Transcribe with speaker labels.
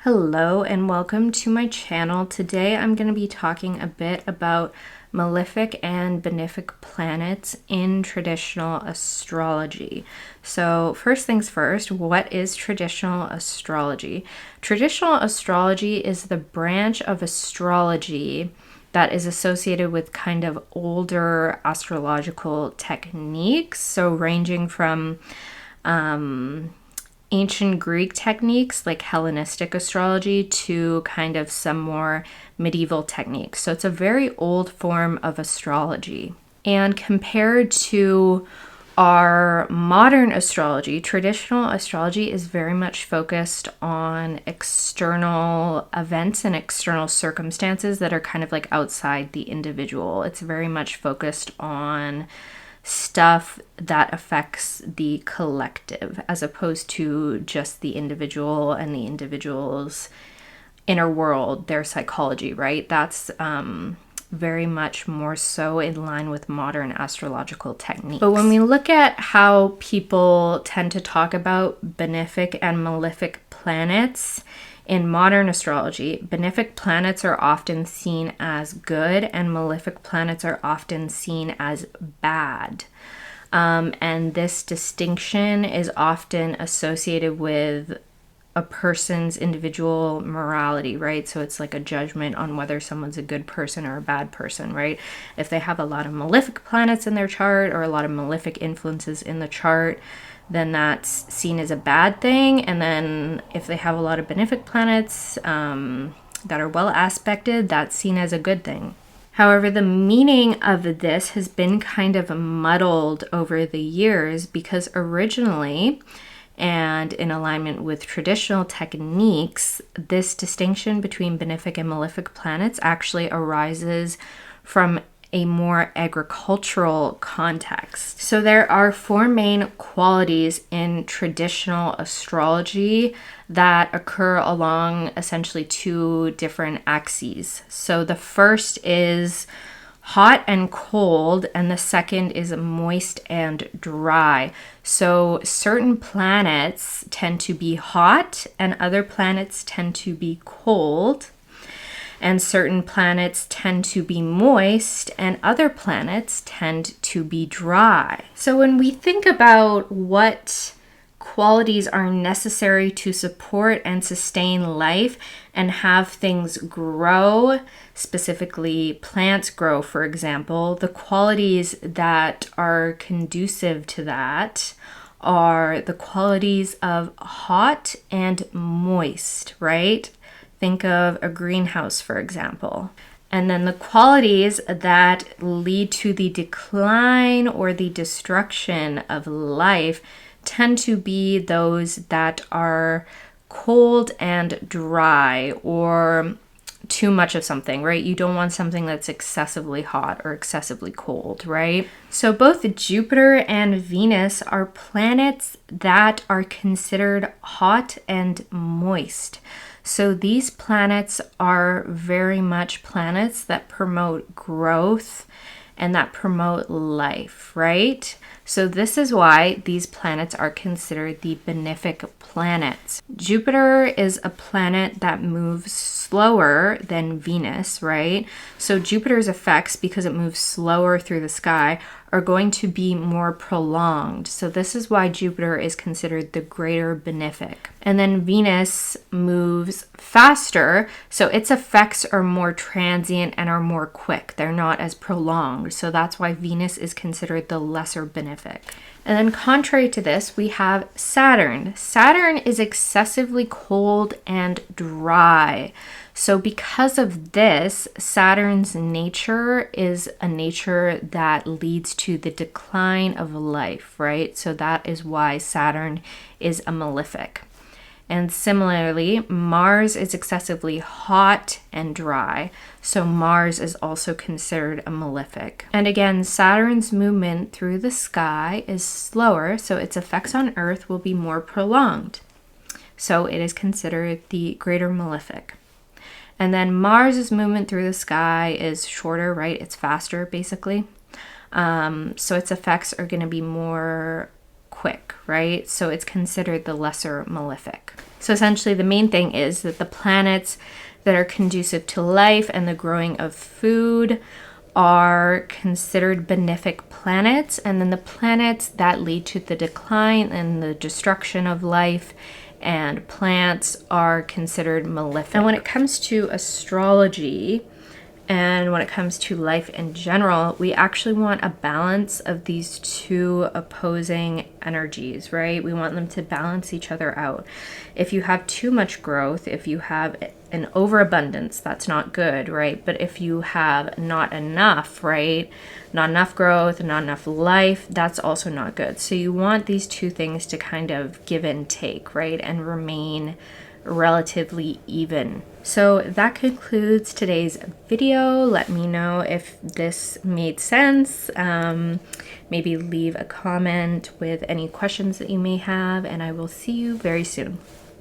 Speaker 1: Hello and welcome to my channel. Today I'm going to be talking a bit about Malefic and Benefic planets in traditional astrology. So first things first, what is traditional astrology? Traditional astrology is the branch of astrology that is associated with kind of older astrological techniques. So ranging from ancient Greek techniques like Hellenistic astrology to kind of some more medieval techniques. So it's a very old form of astrology. And compared to our modern astrology, traditional astrology is very much focused on external events and external circumstances that are kind of like outside the individual. It's very much focused on stuff that affects the collective as opposed to just the individual and the individual's inner world, their psychology, right? That's very much more so in line with modern astrological techniques. But when we look at how people tend to talk about benefic and malefic planets, in modern astrology, benefic planets are often seen as good and malefic planets are often seen as bad. And this distinction is often associated with a person's individual morality, right? So it's like a judgment on whether someone's a good person or a bad person, right? If they have a lot of malefic planets in their chart or a lot of malefic influences in the chart, then that's seen as a bad thing. And then if they have a lot of benefic planets that are well aspected, that's seen as a good thing. However, the meaning of this has been kind of muddled over the years because originally, and in alignment with traditional techniques, this distinction between benefic and malefic planets actually arises from a more agricultural context. So there are four main qualities in traditional astrology that occur along essentially two different axes. So the first is hot and cold, and the second is moist and dry. So certain planets tend to be hot and other planets tend to be cold. And certain planets tend to be moist and other planets tend to be dry. So when we think about what qualities are necessary to support and sustain life and have things grow, specifically plants grow, for example, the qualities that are conducive to that are the qualities of hot and moist, right? Think of a greenhouse, for example. And then the qualities that lead to the decline or the destruction of life tend to be those that are cold and dry or too much of something, right? You don't want something that's excessively hot or excessively cold, right? So both Jupiter and Venus are planets that are considered hot and moist. So these planets are very much planets that promote growth and that promote life, right? So this is why these planets are considered the benefic planets. Jupiter is a planet that moves slower than Venus, right? So Jupiter's effects, because it moves slower through the sky, are going to be more prolonged. So this is why Jupiter is considered the greater benefic. And then Venus moves faster, so its effects are more transient and are more quick. They're not as prolonged. So that's why Venus is considered the lesser benefic. And then contrary to this, we have Saturn. Saturn is excessively cold and dry. So because of this, Saturn's nature is a nature that leads to the decline of life, right? So that is why Saturn is a malefic. And similarly, Mars is excessively hot and dry. So Mars is also considered a malefic. And again, Saturn's movement through the sky is slower, so its effects on Earth will be more prolonged. So it is considered the greater malefic. And then Mars's movement through the sky is shorter, right? It's faster, basically. So its effects are going to be more quick, right? So it's considered the lesser malefic. So essentially the main thing is that the planets that are conducive to life and the growing of food are considered benefic planets, and then the planets that lead to the decline and the destruction of life and plants are considered malefic. And when it comes to astrology and when it comes to life in general, we actually want a balance of these two opposing energies, right? We want them to balance each other out. If you have too much growth, if you have an overabundance, that's not good, right? But if you have not enough, right? Not enough growth, not enough life, that's also not good. So you want these two things to kind of give and take, right? And remain relatively even. So that concludes today's video. Let me know if this made sense. Maybe leave a comment with any questions that you may have, and I will see you very soon.